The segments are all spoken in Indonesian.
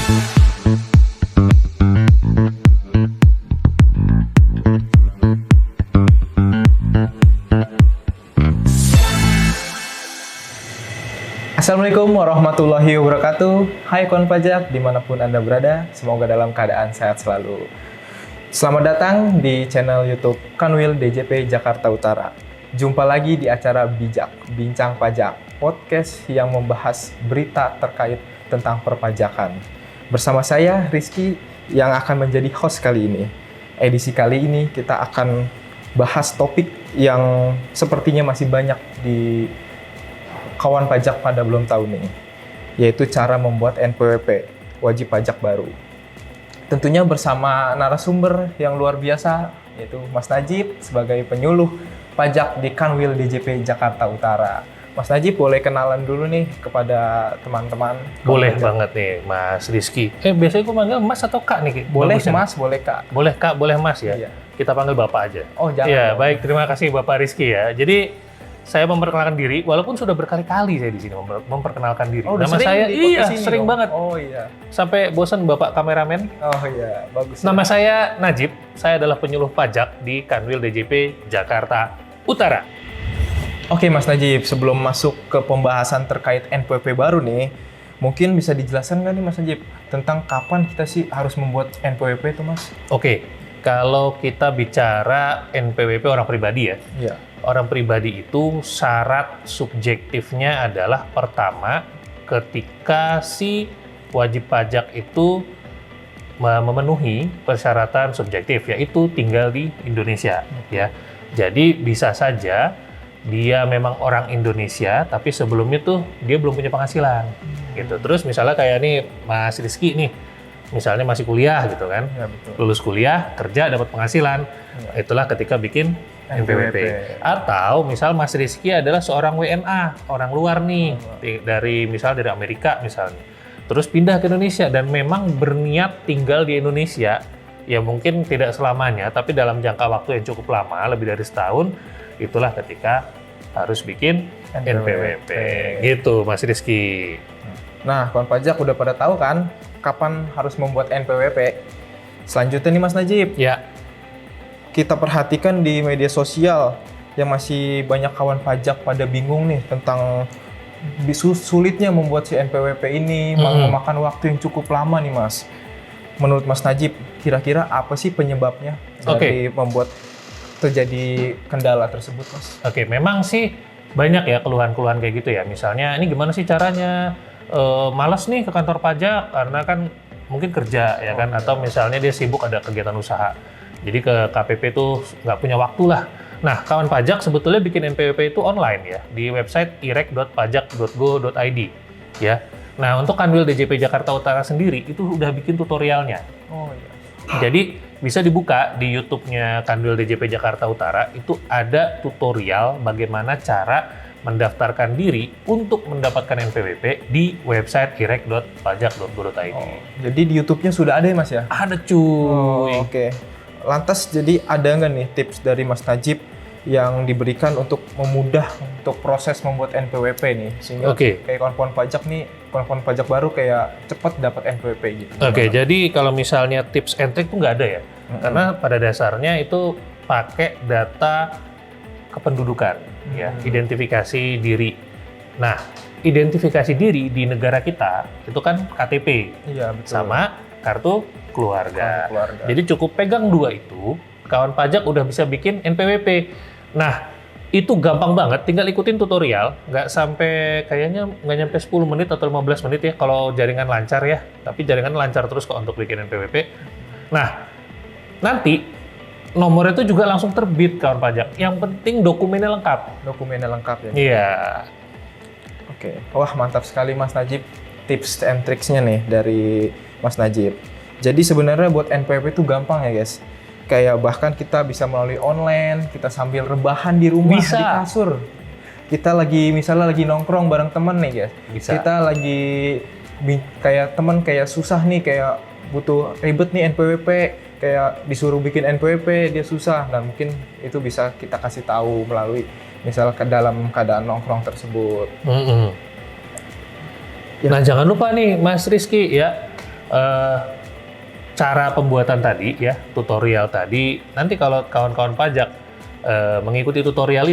Assalamualaikum warahmatullahi wabarakatuh. Hai kawan pajak, dimanapun Anda berada, semoga dalam keadaan sehat selalu. Selamat datang di channel YouTube Kanwil DJP Jakarta Utara. Jumpa lagi di acara Bijak, Bincang Pajak, podcast yang membahas berita terkait tentang perpajakan. Bersama saya, Rizky, yang akan menjadi host kali ini. Edisi kali ini kita akan bahas topik yang sepertinya masih banyak di kawan pajak pada belum tahu nih, yaitu cara membuat NPWP, wajib pajak baru. Tentunya bersama narasumber yang luar biasa, yaitu Mas Najib sebagai penyuluh pajak di Kanwil DJP Jakarta Utara. Mas Najib boleh kenalan dulu nih kepada teman-teman. Boleh banget nih Mas Rizky. Biasanya gue manggil Mas atau Kak nih? Boleh Mas, boleh Kak. Boleh Kak, boleh Mas ya? Iya. Kita panggil Bapak aja. Oh jangan. Iya, baik, terima kasih Bapak Rizky ya. Jadi saya memperkenalkan diri, walaupun sudah berkali-kali saya di sini memperkenalkan diri. Oh, Nama sering saya, iya, sering dong. banget. Oh iya. Sampai bosan Bapak kameramen. Oh iya, bagus. Nama saya Najib, saya adalah penyuluh pajak di Kanwil DJP Jakarta Utara. Oke Mas Najib, sebelum masuk ke pembahasan terkait NPWP baru nih, mungkin bisa dijelaskan nggak nih Mas Najib, tentang kapan kita sih harus membuat NPWP itu Mas? Oke, kalau kita bicara NPWP orang pribadi ya, Iya. orang pribadi itu syarat subjektifnya adalah pertama ketika si wajib pajak itu memenuhi persyaratan subjektif, yaitu tinggal di Indonesia ya. Jadi bisa saja dia memang orang Indonesia tapi sebelumnya tuh dia belum punya penghasilan gitu. Terus misalnya kayak nih Mas Rizky nih, misalnya masih kuliah gitu kan, Ya, betul. lulus kuliah, kerja, dapat penghasilan, itulah ketika bikin NPWP. Atau misal Mas Rizky adalah seorang WNA, orang luar nih, dari Amerika misalnya, terus pindah ke Indonesia dan memang berniat tinggal di Indonesia, ya mungkin tidak selamanya, tapi dalam jangka waktu yang cukup lama, lebih dari setahun, itulah ketika harus bikin NPWP. Gitu Mas Rizky. Nah, kawan pajak udah pada tahu kan kapan harus membuat NPWP. Selanjutnya nih Mas Najib, Ya. kita perhatikan di media sosial yang masih banyak kawan pajak pada bingung nih tentang sulitnya membuat si NPWP ini, memakan waktu yang cukup lama nih Mas. Menurut Mas Najib, kira-kira apa sih penyebabnya dari membuat terjadi kendala tersebut Mas? Oke, memang sih banyak ya keluhan-keluhan kayak gitu ya. Misalnya, ini gimana sih caranya? Malas nih ke kantor pajak karena kan mungkin kerja ya kan, atau misalnya dia sibuk ada kegiatan usaha. Jadi ke KPP tuh nggak punya waktu lah. Nah, kawan pajak sebetulnya bikin NPWP itu online ya, di website irek.pajak.go.id ya. Nah, untuk Kanwil DJP Jakarta Utara sendiri itu udah bikin tutorialnya. Oh iya. Jadi bisa dibuka di YouTube-nya Kanwil DJP Jakarta Utara, itu ada tutorial bagaimana cara mendaftarkan diri untuk mendapatkan NPWP di website irek.pajak.go.id. Oh, jadi di YouTube-nya sudah ada ya Mas ya? Ada cuy. Oh, oke. Lantas jadi ada nggak nih tips dari Mas Najib yang diberikan untuk memudah untuk proses membuat NPWP nih, sehingga kayak kawan-kawan pajak nih, kawan-kawan pajak baru kayak cepat dapat NPWP gitu. Oke, jadi kalau misalnya tips and trick tuh nggak ada ya, karena pada dasarnya itu pakai data kependudukan, ya, identifikasi diri. Nah, identifikasi diri di negara kita itu kan KTP, iya, betul. sama kartu keluarga. Jadi cukup pegang dua itu, kawan pajak udah bisa bikin NPWP. Nah, itu gampang banget, tinggal ikutin tutorial, nggak sampai kayaknya nggak nyampe 10 menit atau 15 menit ya kalau jaringan lancar ya, tapi jaringan lancar terus kok untuk bikin NPWP. Nah, nanti nomornya itu juga langsung terbit kawan pajak. Yang penting dokumennya lengkap. Dokumennya lengkap ya? Iya. Oke, wah mantap sekali Mas Najib tips and tricksnya nih dari Mas Najib. Jadi sebenarnya buat NPWP itu gampang ya guys. Kayak bahkan kita bisa melalui online, kita sambil rebahan di rumah, Bisa. di kasur. Kita misalnya lagi nongkrong bareng temen nih guys. Bisa. Kita lagi kayak temen kayak susah nih, kayak butuh ribet nih NPWP, kayak disuruh bikin NPWP dia susah. Dan mungkin itu bisa kita kasih tahu melalui misalnya dalam keadaan nongkrong tersebut. Ya. Nah jangan lupa nih Mas Rizky ya, eh, cara pembuatan tadi ya, tutorial tadi, nanti kalau kawan-kawan pajak mengikuti tutorial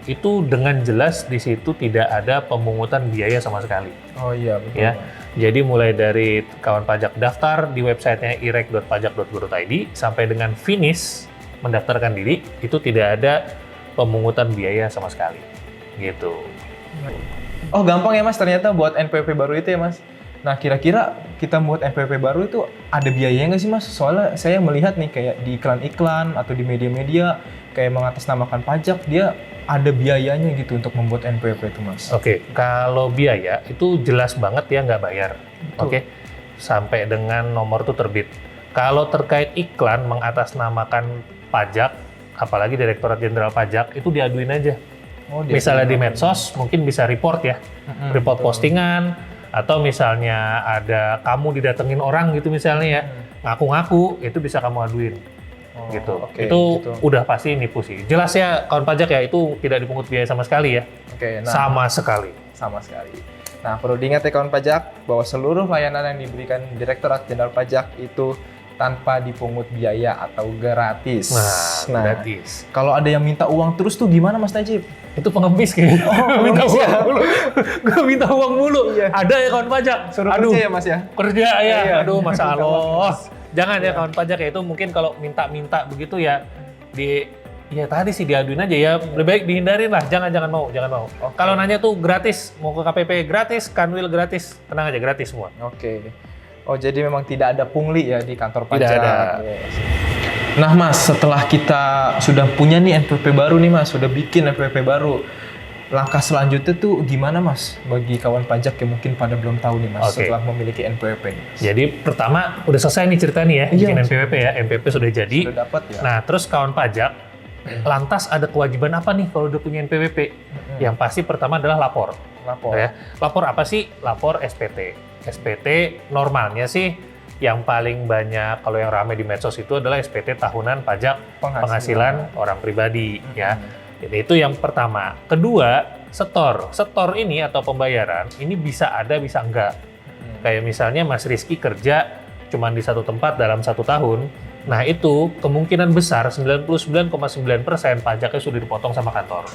itu dengan jelas di situ tidak ada pemungutan biaya sama sekali. Oh iya, betul. Ya, jadi mulai dari kawan pajak daftar di websitenya irek.pajak.go.id sampai dengan finish mendaftarkan diri, itu tidak ada pemungutan biaya sama sekali. Gitu. Oh gampang ya Mas, ternyata buat NPWP baru itu ya Mas. Nah kira-kira kita buat NPWP baru itu ada biayanya nggak sih Mas? Soalnya saya melihat nih kayak di iklan-iklan atau di media-media kayak mengatasnamakan pajak, dia ada biayanya gitu untuk membuat NPWP itu Mas. Oke, kalau biaya itu jelas banget ya nggak bayar. Betul. Oke, sampai dengan nomor itu terbit. Kalau terkait iklan mengatasnamakan pajak, apalagi Direktorat Jenderal Pajak, itu diaduin aja. Oh, Misalnya di medsos, mungkin bisa report ya, report betul. postingan, atau misalnya ada kamu didatengin orang gitu misalnya ya, ngaku-ngaku, itu bisa kamu aduin. Oh, Gitu. oke, Itu gitu. udah pasti nipu sih. Jelas ya kawan pajak ya, itu tidak dipungut biaya sama sekali ya. Oke, nah Sama sekali. sama sekali. Nah perlu diingat ya kawan pajak bahwa seluruh layanan yang diberikan Direktorat Jenderal Pajak itu tanpa dipungut biaya atau gratis. Nah, gratis. Kalau ada yang minta uang terus tuh gimana Mas Najib? Itu pengemis kayaknya. Oh, minta pengemis uang ya? mulu. Gue minta uang mulu. Iya. Ada ya kawan pajak. Suruh Aduh, kerja ya Mas ya? kerja ya. Iya. Aduh, Masya Allah. Jangan ya Iya. kawan pajak ya, itu mungkin kalau minta-minta begitu ya ya tadi sih diaduin aja ya. Lebih baik dihindarin lah. Jangan mau. Oke. Kalau nanya tuh gratis, mau ke KPP gratis, Kanwil gratis. Tenang aja, gratis semua. Oke. Oh jadi memang tidak ada pungli ya di kantor pajak. Tidak ada. Yes. Nah Mas, setelah kita sudah punya nih NPWP baru nih Mas, sudah bikin NPWP baru, langkah selanjutnya tuh gimana Mas bagi kawan pajak yang mungkin pada belum tahu nih Mas Oke. setelah memiliki NPWP nih? Mas? Jadi pertama udah selesai nih cerita nih ya, Iya, bikin Mas. NPWP ya, NPWP sudah jadi. Sudah dapat ya? Nah, terus kawan pajak, lantas ada kewajiban apa nih kalau udah punya NPWP? Yang pasti pertama adalah lapor. Lapor. Ya. Lapor apa sih? Lapor SPT. SPT normalnya sih yang paling banyak kalau yang ramai di medsos itu adalah SPT tahunan pajak penghasilan orang pribadi ya. Jadi itu yang pertama. Kedua, setor. Setor ini atau pembayaran ini bisa ada bisa enggak. Kayak misalnya Mas Rizky kerja cuma di satu tempat dalam 1 tahun. Nah itu kemungkinan besar 99,9% pajaknya sudah dipotong sama kantor.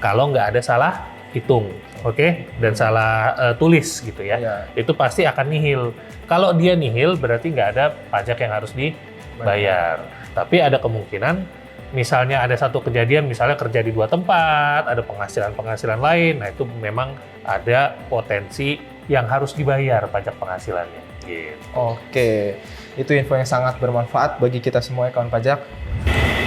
Kalau nggak ada salah hitung, oke? Dan salah tulis gitu ya. Iya. Itu pasti akan nihil. Kalau dia nihil berarti nggak ada pajak yang harus dibayar. Tapi ada kemungkinan misalnya ada satu kejadian, misalnya kerja di 2 tempat, ada penghasilan-penghasilan lain, nah itu memang ada potensi yang harus dibayar pajak penghasilannya. Gitu. Oke, itu info yang sangat bermanfaat bagi kita semua ya kawan pajak.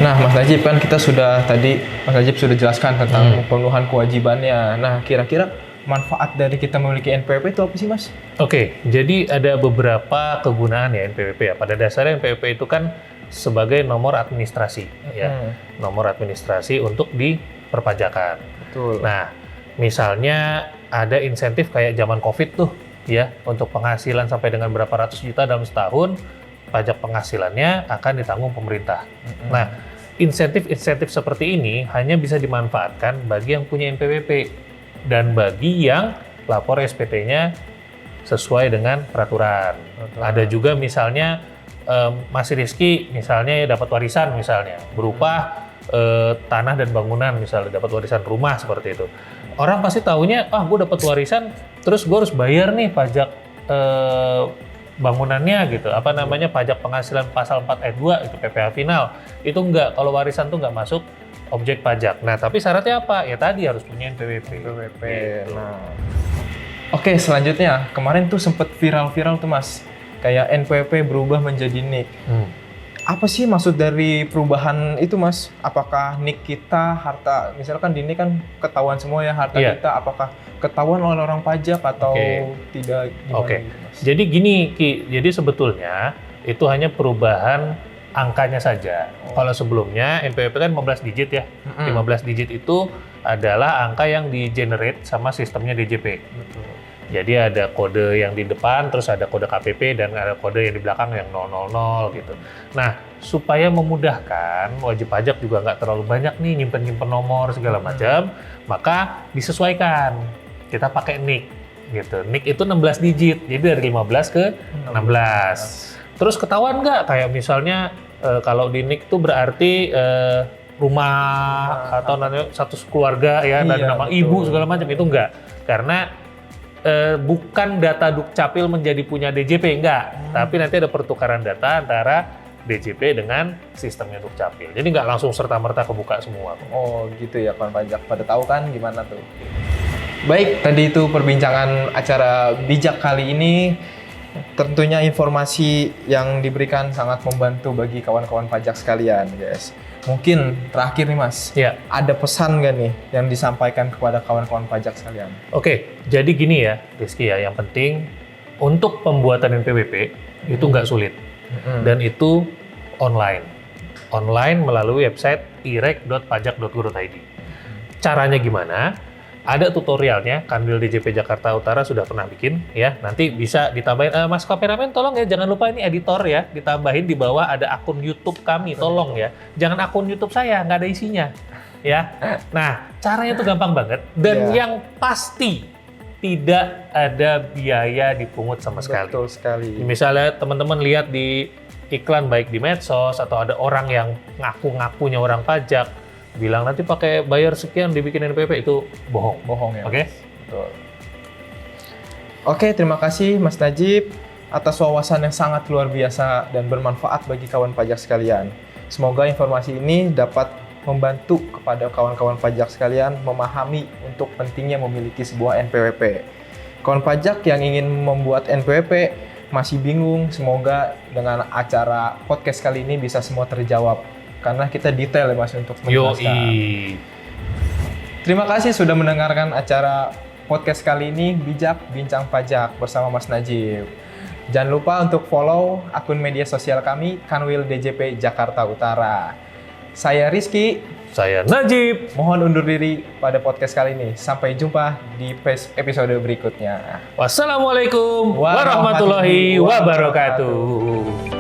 Nah, Mas Najib kan kita Mas Najib sudah jelaskan tentang pemenuhan kewajibannya. Nah, kira-kira manfaat dari kita memiliki NPWP itu apa sih, Mas? Oke, jadi ada beberapa kegunaan ya NPWP ya. Pada dasarnya NPWP itu kan sebagai nomor administrasi ya. Nomor administrasi untuk di perpajakan. Betul. Nah, misalnya ada insentif kayak zaman Covid tuh ya, untuk penghasilan sampai dengan berapa ratus juta dalam setahun, pajak penghasilannya akan ditanggung pemerintah. Nah, insentif-insentif seperti ini hanya bisa dimanfaatkan bagi yang punya NPWP dan bagi yang lapor SPT-nya sesuai dengan peraturan. Ada juga misalnya Mas Rizky misalnya ya dapat warisan misalnya berupa tanah dan bangunan, misalnya dapat warisan rumah seperti itu. Orang pasti taunya, gue dapat warisan, terus gue harus bayar nih pajak bangunannya gitu. Apa namanya, pajak penghasilan pasal 4 ayat 2 itu PPh final. Itu enggak, kalau warisan tuh enggak masuk objek pajak. Nah, tapi syaratnya apa? Ya tadi harus punya NPWP. NPWP. Gitu. Nah. Oke, selanjutnya kemarin tuh sempat viral-viral tuh Mas. Kayak NPWP berubah menjadi NIK. Apa sih maksud dari perubahan itu Mas? Apakah NIK kita, harta, misalkan di NIK kan ketahuan semua ya harta Iya. kita, apakah ketahuan oleh orang pajak atau Oke. tidak gimana Oke. gitu Mas? Jadi gini Ki, jadi sebetulnya itu hanya perubahan angkanya saja. Kalau sebelumnya NPWP kan 15 digit ya. 15 digit itu adalah angka yang di-generate sama sistemnya DJP. Betul. Jadi ada kode yang di depan, terus ada kode KPP, dan ada kode yang di belakang yang 000 gitu. Nah, supaya memudahkan, wajib pajak juga nggak terlalu banyak nih nyimpen-nyimpen nomor segala macam, maka disesuaikan. Kita pakai NIK. gitu. NIK itu 16 digit, jadi dari 15 ke 16. Terus ketahuan nggak? Kayak misalnya kalau di NIK itu berarti rumah atau satu keluarga ya, dan Iya, nama betul. ibu segala macam, itu enggak. Karena bukan data Dukcapil menjadi punya DJP, enggak. Tapi nanti ada pertukaran data antara DJP dengan sistemnya Dukcapil. Jadi nggak langsung serta-merta kebuka semua. Oh gitu ya kawan pajak. Pada tahu kan gimana tuh? Baik, tadi itu perbincangan acara bijak kali ini. Tentunya informasi yang diberikan sangat membantu bagi kawan-kawan pajak sekalian, guys. Mungkin terakhir nih Mas, Ya. ada pesan nggak nih yang disampaikan kepada kawan-kawan pajak sekalian? Oke, jadi gini ya, Rizky ya, yang penting untuk pembuatan NPWP itu nggak sulit. Dan itu online. Online melalui website irek.pajak.go.id. Caranya gimana? Ada tutorialnya, Kanwil DJP Jakarta Utara sudah pernah bikin ya. Nanti bisa ditambahin, Mas kameramen tolong ya, jangan lupa ini editor ya, ditambahin di bawah ada akun YouTube kami, tolong ya. Jangan akun YouTube saya, nggak ada isinya ya. Nah, caranya tuh gampang banget dan yang pasti tidak ada biaya dipungut sama sekali. Betul sekali. Misalnya teman-teman lihat di iklan baik di medsos atau ada orang yang ngaku-ngakunya orang pajak bilang nanti pakai bayar sekian dibikin NPWP, itu bohong. Bohong ya. Oke? Betul. Oke, terima kasih Mas Najib atas wawasan yang sangat luar biasa dan bermanfaat bagi kawan pajak sekalian. Semoga informasi ini dapat membantu kepada kawan-kawan pajak sekalian memahami untuk pentingnya memiliki sebuah NPWP. Kawan pajak yang ingin membuat NPWP masih bingung, semoga dengan acara podcast kali ini bisa semua terjawab. Karena kita detail ya Mas untuk menjelaskan. Yoi. Terima kasih sudah mendengarkan acara podcast kali ini, Bijak Bincang Pajak bersama Mas Najib. Jangan lupa untuk follow akun media sosial kami, Kanwil DJP Jakarta Utara. Saya Rizky, Saya Najib. mohon undur diri pada podcast kali ini. Sampai jumpa di episode berikutnya. Wassalamualaikum warahmatullahi wabarakatuh.